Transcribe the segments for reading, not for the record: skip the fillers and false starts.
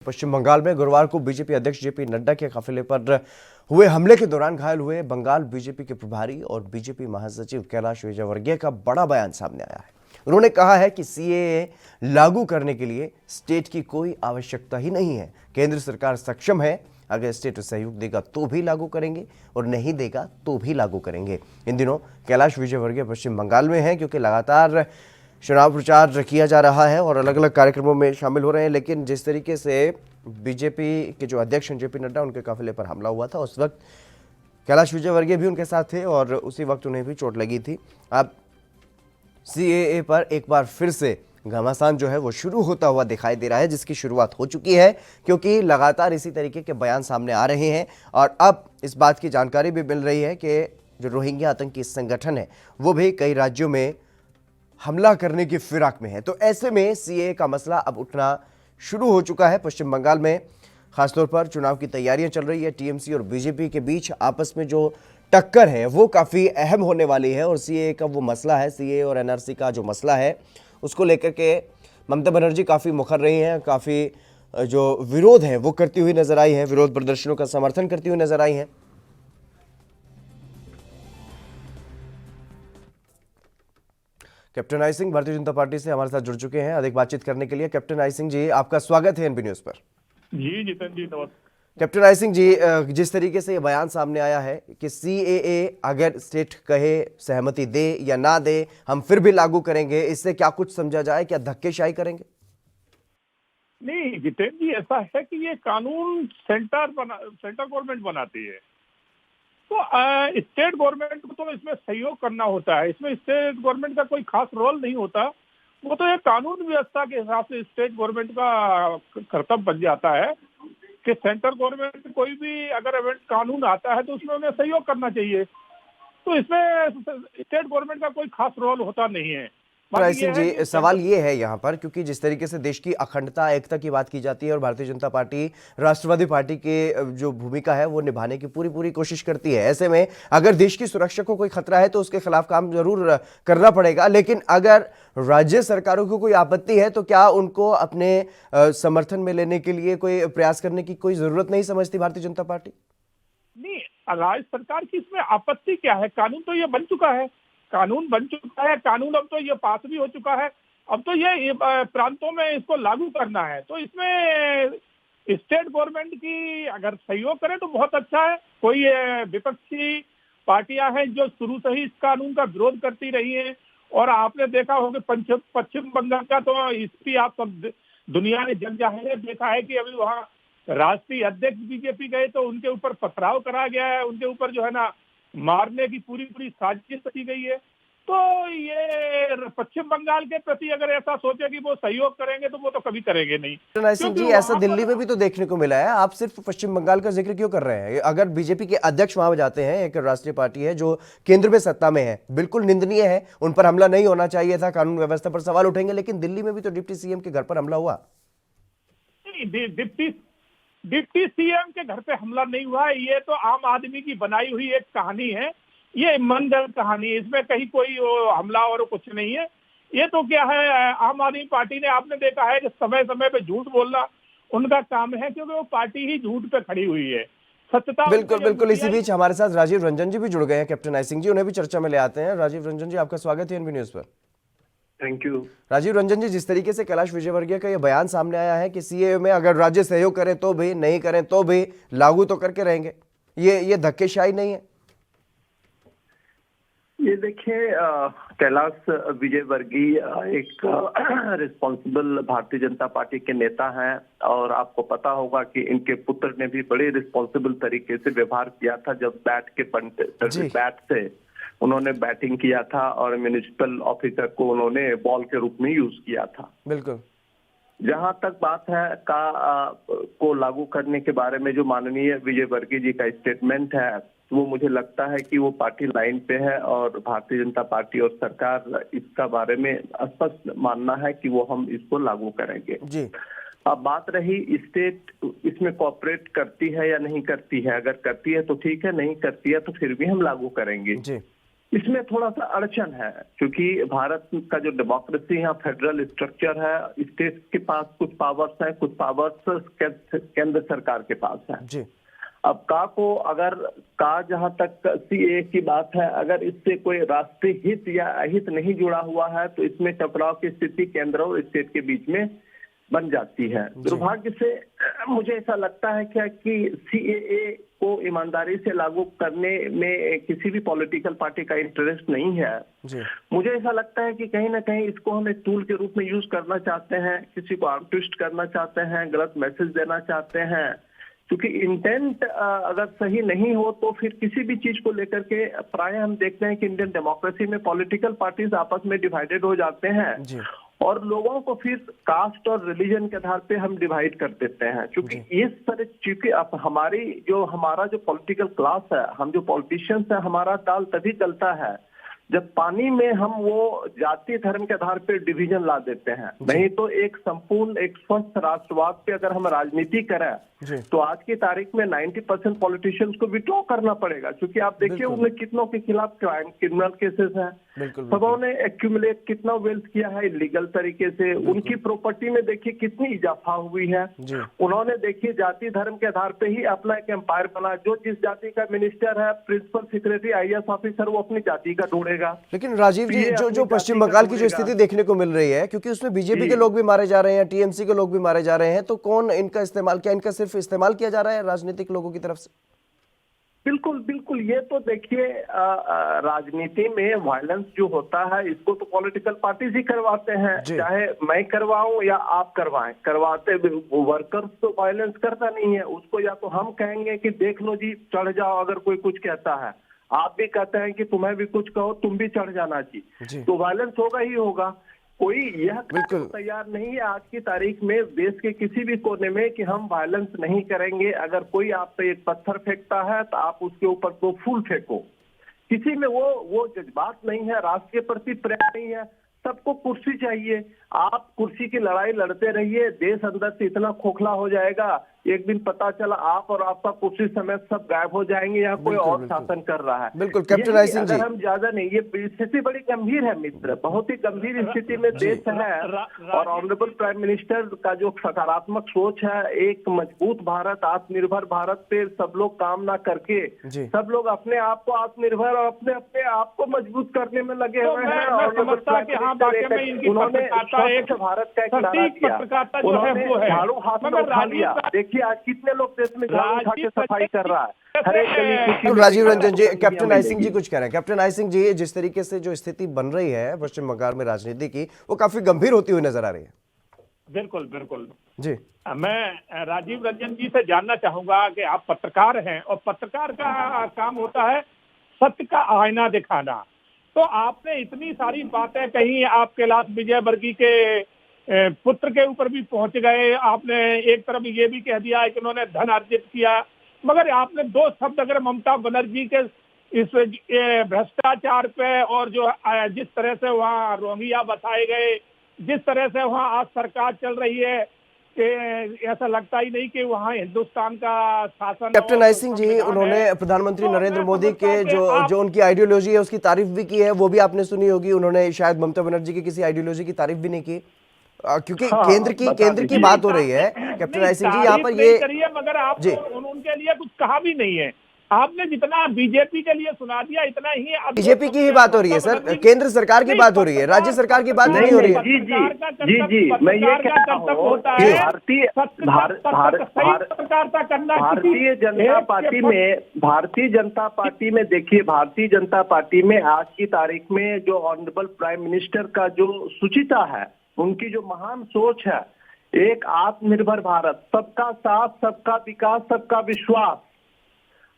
पश्चिम बंगाल में गुरुवार को बीजेपी अध्यक्ष जेपी नड्डा के काफिले पर हुए हमले के दौरान घायल हुए बंगाल बीजेपी के प्रभारी और बीजेपी महासचिव कैलाश विजयवर्गीय का बड़ा बयान सामने आया है। उन्होंने कहा है कि सीएए लागू करने के लिए स्टेट की कोई आवश्यकता ही नहीं है। केंद्र सरकार सक्षम है, अगर स्टेट सहयोग देगा तो भी लागू करेंगे और नहीं देगा तो भी लागू करेंगे। इन दिनों कैलाश विजयवर्गीय पश्चिम बंगाल में हैं क्योंकि लगातार चुनाव प्रचार किया जा रहा है और अलग अलग कार्यक्रमों में शामिल हो रहे हैं। लेकिन जिस तरीके से बीजेपी के जो अध्यक्ष हैं जेपी नड्डा, उनके काफिले पर हमला हुआ था, उस वक्त कैलाश विजयवर्गीय भी उनके साथ थे और उसी वक्त उन्हें भी चोट लगी थी। अब सीएए पर एक बार फिर से घमासान जो है वो शुरू होता हुआ दिखाई दे रहा है, जिसकी शुरुआत हो चुकी है क्योंकि लगातार इसी तरीके के बयान सामने आ रहे हैं। और अब इस बात की जानकारी भी मिल रही है कि जो रोहिंग्या आतंकी संगठन है वो भी कई राज्यों में हमला करने की फिराक में है। तो ऐसे में सीएए का मसला अब उठना शुरू हो चुका है। पश्चिम बंगाल में खासतौर पर चुनाव की तैयारियां चल रही है। टीएमसी और बीजेपी के बीच आपस में जो टक्कर है वो काफ़ी अहम होने वाली है और सीएए का वो मसला है, सीएए और एनआरसी का जो मसला है उसको लेकर के ममता बनर्जी काफ़ी मुखर रही हैं, काफ़ी जो विरोध है वो करती हुई नजर आई है, विरोध प्रदर्शनों का समर्थन करती हुई नजर आई हैं। Captain I Singh Bharatiya Janata party से हमारे साथ जुड़ चुके हैं अधिक बातचीत करने के लिए। कैप्टन आई सिंह जी, आपका स्वागत है एनबी न्यूज पर। जी जितेंद्र जी, नमस्कार। कैप्टन आई सिंह जी, जिस तरीके से ये बयान सामने आया है कि सीएए अगर स्टेट कहे सहमति दे या ना दे हम फिर भी लागू करेंगे, इससे क्या कुछ समझा जाए? क्या धक्केशाही करेंगे? नहीं जितेंद्र जी, ऐसा है कि ये कानून सेंटर गवर्नमेंट बनाती है, तो स्टेट गवर्नमेंट को तो इसमें सहयोग करना होता है। इसमें स्टेट गवर्नमेंट का कोई खास रोल नहीं होता, वो तो ये कानून व्यवस्था के हिसाब से स्टेट गवर्नमेंट का कर्तव्य बन जाता है कि सेंट्रल गवर्नमेंट कोई भी अगर इवेंट कानून आता है तो उसमें उन्हें सहयोग करना चाहिए। तो इसमें स्टेट गवर्नमेंट का कोई खास रोल होता नहीं है। राय सिंह जी, सवाल ये है यहाँ पर, क्योंकि जिस तरीके से देश की अखंडता एकता की बात की जाती है और भारतीय जनता पार्टी राष्ट्रवादी पार्टी के जो भूमिका है वो निभाने की पूरी कोशिश करती है, ऐसे में अगर देश की सुरक्षा को कोई खतरा है तो उसके खिलाफ काम जरूर करना पड़ेगा। लेकिन अगर राज्य सरकारों को कोई आपत्ति है तो क्या उनको अपने समर्थन में लेने के लिए कोई प्रयास करने की कोई जरूरत नहीं समझती भारतीय जनता पार्टी? नहीं, राज्य सरकार की इसमें आपत्ति क्या है? कानून तो ये बन चुका है, कानून बन चुका है, कानून अब तो ये पास भी हो चुका है। अब तो ये प्रांतों में इसको लागू करना है, तो इसमें स्टेट गवर्नमेंट की अगर सहयोग करे तो बहुत अच्छा है। कोई विपक्षी पार्टियां हैं जो शुरू से ही इस कानून का विरोध करती रही हैं, और आपने देखा होगा पश्चिम बंगाल का तो इसकी आप सब दुनिया ने जग जाहिर देखा है कि अभी वहाँ राष्ट्रीय अध्यक्ष बीजेपी गए तो उनके ऊपर पथराव करा गया है, उनके ऊपर जो है ना मारने की पूरी साजिश की गई है। तो ये पश्चिम बंगाल के प्रति अगर ऐसा सोचे कि वो सहयोग करेंगे तो वो तो कभी करेंगे नहीं। सिंह जी, ऐसा दिल्ली में भी तो देखने को मिला है, आप सिर्फ पश्चिम बंगाल का जिक्र क्यों कर रहे हैं? अगर बीजेपी के अध्यक्ष वहां जाते हैं, एक राष्ट्रीय पार्टी है जो केंद्र में सत्ता में है, बिल्कुल निंदनीय है, उन पर हमला नहीं होना चाहिए था, कानून व्यवस्था पर सवाल उठेंगे, लेकिन दिल्ली में भी तो डिप्टी सीएम के घर पर हमला हुआ। डिप्टी सीएम के घर पे हमला नहीं हुआ है, ये तो आम आदमी की बनाई हुई एक कहानी है, ये मनगढ़ंत कहानी है, इसमें कहीं कोई हमला और कुछ नहीं है। ये तो क्या है, आम आदमी पार्टी ने, आपने देखा है कि समय समय पे झूठ बोलना उनका काम है, क्योंकि वो पार्टी ही झूठ पे खड़ी हुई है। सत्यता बिल्कुल। इसी बीच हमारे साथ राजीव रंजन जी भी जुड़ गए हैं। कैप्टन आई सिंह जी, उन्हें भी चर्चा में ले आते हैं। राजीव रंजन जी, आपका स्वागत है एनबी न्यूज पर। Thank you. राजीव रंजन जी, जिस तरीके से कैलाश विजयवर्गीय का ये बयान सामने आया है कि सीएए में अगर राज्य सहयोग करें तो भी, नहीं करें तो भी लागू तो करके रहेंगे, ये धक्केशाही नहीं है? ये देखिए, कैलाश विजयवर्गीय एक रिस्पॉन्सिबल भारतीय जनता पार्टी के नेता हैं, और आपको पता होगा कि इनके पुत्र ने भी बड़े रिस्पॉन्सिबल तरीके से व्यवहार किया था जब बैट से उन्होंने बैटिंग किया था और म्युनिसिपल ऑफिसर को उन्होंने बॉल के रूप में यूज किया था। बिल्कुल। जहां तक बात है को लागू करने के बारे में जो माननीय विजयवर्गीय जी का स्टेटमेंट है, वो मुझे लगता है कि वो पार्टी लाइन पे है, और भारतीय जनता पार्टी और सरकार इसका बारे में स्पष्ट मानना है कि वो हम इसको लागू करेंगे जी। अब बात रही स्टेट इसमें कोऑपरेट करती है या नहीं करती है, अगर करती है तो ठीक है, नहीं करती है तो फिर भी हम लागू करेंगे जी। इसमें थोड़ा सा अड़चन है, क्योंकि भारत का जो डेमोक्रेसी है, फेडरल स्ट्रक्चर है, स्टेट के पास कुछ पावर्स हैं, कुछ पावर्स केंद्र सरकार के पास है। जी। अब का जहां तक सीए की बात है, अगर इससे कोई राष्ट्रीय हित या अहित नहीं जुड़ा हुआ है तो इसमें टकराव की स्थिति केंद्र और स्टेट के बीच में बन जाती है। दुर्भाग्य से मुझे ऐसा लगता है क्या कि सीएए को ईमानदारी से लागू करने में किसी भी पॉलिटिकल पार्टी का इंटरेस्ट नहीं है। जी। मुझे ऐसा लगता है कि कहीं ना कहीं इसको हम एक टूल के रूप में यूज करना चाहते हैं, किसी को आर्म ट्विस्ट करना चाहते हैं, गलत मैसेज देना चाहते हैं, क्योंकि इंटेंट अगर सही नहीं हो तो फिर किसी भी चीज को लेकर के प्राय हम देखते हैं कि इंडियन डेमोक्रेसी में पॉलिटिकल पार्टीज आपस में डिवाइडेड हो जाते हैं। जी। और लोगों को फिर कास्ट और रिलीजन के आधार पे हम डिवाइड कर देते हैं, क्योंकि इस तरह चूंकि अब हमारा जो पॉलिटिकल क्लास है, हम जो पॉलिटिशियंस है, हमारा दाल तभी चलता है जब पानी में हम वो जाति धर्म के आधार पे डिवीजन ला देते हैं। नहीं तो एक संपूर्ण एक स्वस्थ राष्ट्रवाद पे अगर हम राजनीति करें तो आज की तारीख में 90% पॉलिटिशियंस को विड्रॉ करना पड़ेगा, क्योंकि आप देखिए उनमें कितनों के खिलाफ क्राइम क्रिमिनल केसेस हैं, सबों ने एक्यूमुलेट कितना वेल्थ किया है इलीगल तरीके से, उनकी प्रॉपर्टी में देखिए कितनी इजाफा हुई है। उन्होंने देखिए जाति धर्म के आधार पे ही अपना एक एम्पायर बना, जो जिस जाति का मिनिस्टर है, प्रिंसिपल सेक्रेटरी, आईएएस ऑफिसर, वो अपनी जाति का ढूंढेगा। लेकिन राजीव जी, जो पश्चिम बंगाल की जो स्थिति देखने को मिल रही है, क्योंकि उसमें बीजेपी के लोग भी मारे जा रहे हैं, टीएमसी के लोग भी मारे जा रहे हैं, तो कौन इनका इस्तेमाल, क्या इनका सिर्फ इस्तेमाल किया जा रहा है राजनीतिक लोगों की तरफ से? बिल्कुल बिल्कुल, ये तो देखिए राजनीति में वायलेंस जो होता है इसको तो पॉलिटिकल पार्टीज ही करवाते हैं, चाहे मैं करवाऊं या आप करवाएं, करवाते वर्कर्स तो वायलेंस करता नहीं है, उसको या तो हम कहेंगे कि देख लो जी चढ़ जाओ, अगर कोई कुछ कहता है आप भी कहते हैं कि तुम्हें भी कुछ कहो तुम भी चढ़ जाना चाहिए, तो वायलेंस होगा ही होगा। कोई यह तैयार नहीं है आज की तारीख में देश के किसी भी कोने में कि हम वायलेंस नहीं करेंगे। अगर कोई आप पे एक पत्थर फेंकता है तो आप उसके ऊपर 2 फूल फेंको, किसी में वो जज्बात नहीं है, राष्ट्र के प्रति प्रेम नहीं है, सबको कुर्सी चाहिए। आप कुर्सी की लड़ाई लड़ते रहिए, देश अंदर से इतना खोखला हो जाएगा, एक दिन पता चला आप और आपका कुर्सी समेत सब गायब हो जाएंगे, यहाँ कोई और शासन कर रहा है। बिल्कुल कैप्टन आई सिंह जी, अगर हम ज्यादा नहीं, ये स्थिति बड़ी गंभीर है मित्र, बहुत ही गंभीर स्थिति में देश है। और ऑनरेबल प्राइम मिनिस्टर का जो सकारात्मक सोच है, एक मजबूत भारत, आत्मनिर्भर भारत पे सब लोग काम ना करके सब लोग अपने आप को आत्मनिर्भर और अपने अपने आप को मजबूत करने में लगे हुए हैं। उन्होंने स्वच्छ भारत का एक नारा किया, उन्होंने झाड़ू हाथ में उठा लिया। देखिए आज कितने लोग देश में झाड़ू उठा के सफाई कर रहा है, हर एक गली। राजीव रंजन जी, कैप्टन आई सिंह जी कुछ कह रहे हैं। कैप्टन आई सिंह जी, जिस तरीके से जो स्थिति बन रही है पश्चिम बंगाल में राजनीति की, वो काफी गंभीर होती हुई नजर आ रही है। बिल्कुल बिल्कुल जी, मैं राजीव रंजन जी से जानना चाहूंगा कि आप पत्रकार हैं और पत्रकार का काम होता है सत्य का आईना दिखाना, तो आपने इतनी सारी बातें कही, आप कैलाश विजयवर्गीय के पुत्र के ऊपर भी पहुंच गए, आपने एक तरफ ये भी कह दिया है कि उन्होंने धन अर्जित किया, मगर आपने 2 शब्द अगर ममता बनर्जी के इस भ्रष्टाचार पे और जो जिस तरह से वहाँ रोहिंग्या बसाए गए, जिस तरह से वहाँ आज सरकार चल रही है, कि ऐसा लगता ही नहीं कि वहाँ हिंदुस्तान का शासन। कैप्टन आई सिंह जी, उन्होंने प्रधानमंत्री नरेंद्र मोदी के जो उनकी आइडियोलॉजी है उसकी तारीफ भी की है, वो भी आपने सुनी होगी। उन्होंने शायद ममता बनर्जी की किसी आइडियोलॉजी की तारीफ भी नहीं की, क्योंकि केंद्र की बात हो रही है। कैप्टन आई सिंह जी, यहाँ पर ये करिए, मगर आप उनके लिए कुछ कहा भी नहीं है। आपने जितना बीजेपी के लिए सुना दिया इतना ही, बीजेपी की ही बात हो रही है सर, केंद्र सरकार की बात हो रही है, राज्य सरकार की बात नहीं हो रही है। जी, मैं ये कहता हूं कि भारतीय जनता पार्टी में देखिए, भारतीय जनता पार्टी में आज की तारीख में जो ऑनरेबल प्राइम मिनिस्टर का जो सुचिता है, उनकी जो महान सोच है, एक आत्मनिर्भर भारत, सबका साथ, सबका विकास, सबका विश्वास।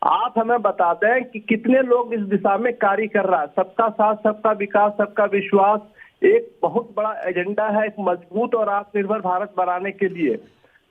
आप हमें बता दें कि कितने लोग इस दिशा में कार्य कर रहा है। सबका साथ, सबका विकास, सबका विश्वास एक बहुत बड़ा एजेंडा है, एक मजबूत और आत्मनिर्भर भारत बनाने के लिए।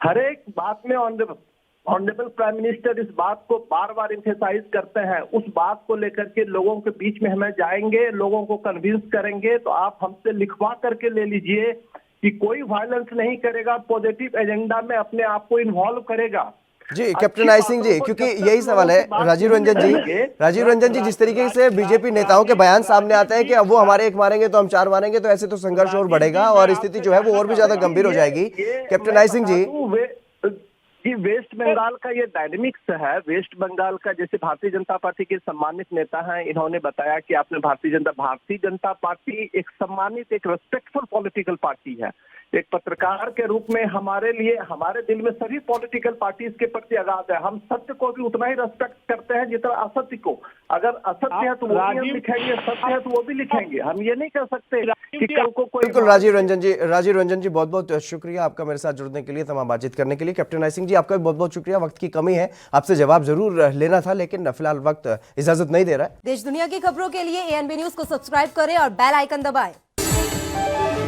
हर एक बात में ऑनरेबल प्राइम मिनिस्टर इस बात को बार बार एम्फेसाइज करते हैं। उस बात को लेकर के लोगों के बीच में हमें जाएंगे, लोगों को कन्विंस करेंगे, तो आप हमसे लिखवा करके ले लीजिए कि कोई वायलेंस नहीं करेगा, पॉजिटिव एजेंडा में अपने आप को इन्वॉल्व करेगा। जी कैप्टन आई सिंह जी, क्योंकि यही सवाल है राजीव रंजन जी, जिस तरीके से बीजेपी नेताओं के बयान सामने आते हैं कि अब वो हमारे एक मारेंगे तो हम चार मारेंगे, तो ऐसे तो संघर्ष और बढ़ेगा और स्थिति जो है वो और भी ज्यादा गंभीर हो जाएगी। कैप्टन आई सिंह जी, कि वेस्ट बंगाल का ये डायनेमिक्स है। वेस्ट बंगाल का, जैसे भारतीय जनता पार्टी के सम्मानित नेता हैं, इन्होंने बताया कि आपने भारतीय जनता पार्टी एक सम्मानित, एक रेस्पेक्टफुल पॉलिटिकल पार्टी है। एक पत्रकार के रूप में हमारे लिए, हमारे दिल में सभी पॉलिटिकल पार्टीज के प्रति आगाज है। हम सत्य को भी उतना ही रेस्पेक्ट करते हैं जितना असत्य को। अगर असत्य है तो वो भी हम लिखेंगे, सत्य है तो वो भी लिखेंगे। हम ये नहीं कह सकते कि कल को कोई। बिल्कुल राजीव रंजन जी बहुत बहुत शुक्रिया आपका मेरे साथ जुड़ने के लिए, तमाम बातचीत करने के लिए। कैप्टन आई सिंह जी आपका भी बहुत बहुत शुक्रिया। वक्त की कमी है, आपसे जवाब जरूर लेना था लेकिन फिलहाल वक्त इजाजत नहीं दे रहा है। देश दुनिया की खबरों के लिए ANB न्यूज को सब्सक्राइब करें और बेल आइकन दबाएं।